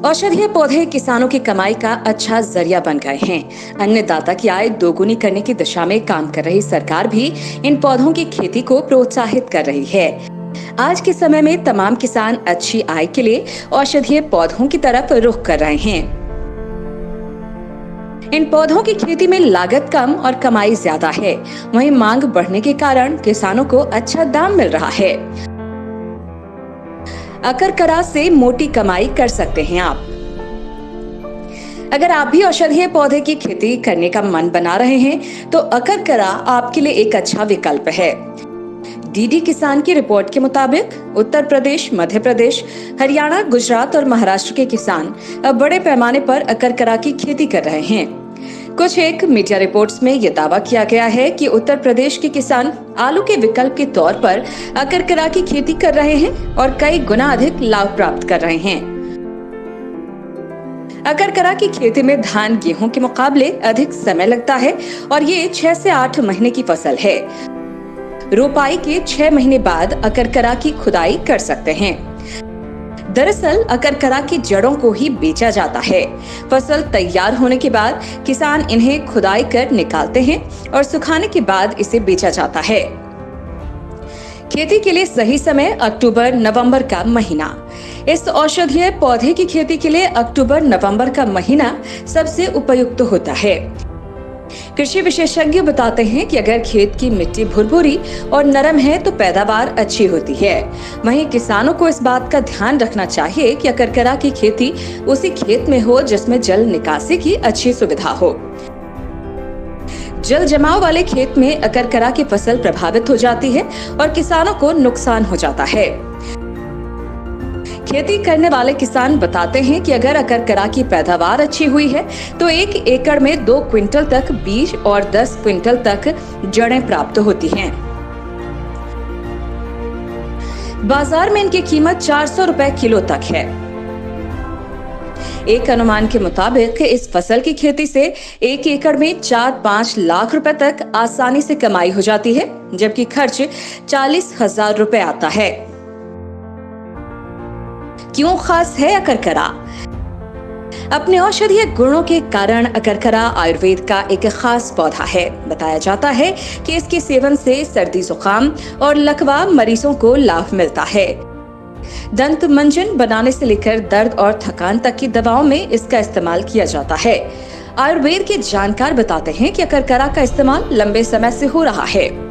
औषधीय पौधे किसानों की कमाई का अच्छा जरिया बन गए हैं। अन्नदाता की आय दोगुनी करने की दिशा में काम कर रही सरकार भी इन पौधों की खेती को प्रोत्साहित कर रही है। आज के समय में तमाम किसान अच्छी आय के लिए औषधीय पौधों की तरफ रुख कर रहे हैं। इन पौधों की खेती में लागत कम और कमाई ज्यादा है। वहीं मांग बढ़ने के कारण किसानों को अच्छा दाम मिल रहा है। अकरकरा से मोटी कमाई कर सकते हैं आप। अगर आप भी औषधीय पौधे की खेती करने का मन बना रहे हैं तो अकरकरा आपके लिए एक अच्छा विकल्प है। डीडी किसान की रिपोर्ट के मुताबिक उत्तर प्रदेश, मध्य प्रदेश, हरियाणा, गुजरात और महाराष्ट्र के किसान अब बड़े पैमाने पर अकरकरा की खेती कर रहे हैं। कुछ एक मीडिया रिपोर्ट्स में यह दावा किया गया है कि उत्तर प्रदेश के किसान आलू के विकल्प के तौर पर अकरकरा की खेती कर रहे हैं और कई गुना अधिक लाभ प्राप्त कर रहे हैं। अकरकरा की खेती में धान, गेहूं के मुकाबले अधिक समय लगता है और ये 6 से 8 महीने की फसल है। रोपाई के 6 महीने बाद अकरकरा की खुदाई कर सकते हैं। दरअसल अकरकरा की जड़ों को ही बेचा जाता है। फसल तैयार होने के बाद किसान इन्हें खुदाई कर निकालते हैं और सुखाने के बाद इसे बेचा जाता है। खेती के लिए सही समय अक्टूबर-नवंबर का महीना। इस औषधीय पौधे की खेती के लिए अक्टूबर-नवंबर का महीना सबसे उपयुक्त होता है। कृषि विशेषज्ञ बताते हैं कि अगर खेत की मिट्टी भुरभुरी और नरम है तो पैदावार अच्छी होती है। वहीं किसानों को इस बात का ध्यान रखना चाहिए कि अकरकरा की खेती उसी खेत में हो जिसमें जल निकासी की अच्छी सुविधा हो। जल जमाव वाले खेत में अकरकरा की फसल प्रभावित हो जाती है और किसानों को नुकसान हो जाता है। खेती करने वाले किसान बताते हैं कि अगर अकरकरा की पैदावार अच्छी हुई है तो 1 एकड़ में 2 क्विंटल तक बीज और 10 क्विंटल तक जड़ें प्राप्त होती हैं। बाजार में इनकी कीमत 400 रुपए किलो तक है। एक अनुमान के मुताबिक इस फसल की खेती से 1 एकड़ में 4-5 लाख रुपए तक आसानी से कमाई हो जाती है, जबकि खर्च 40,000 रुपए आता है। क्यों खास है अकरकरा? अपने औषधीय गुणों के कारण अकरकरा आयुर्वेद का एक खास पौधा है। बताया जाता है कि इसके सेवन से सर्दी, जुकाम और लकवा मरीजों को लाभ मिलता है। दंत मंजन बनाने से लेकर दर्द और थकान तक की दवाओं में इसका इस्तेमाल किया जाता है। आयुर्वेद के जानकार बताते हैं कि अकरकरा का इस्तेमाल लंबे समय से हो रहा है।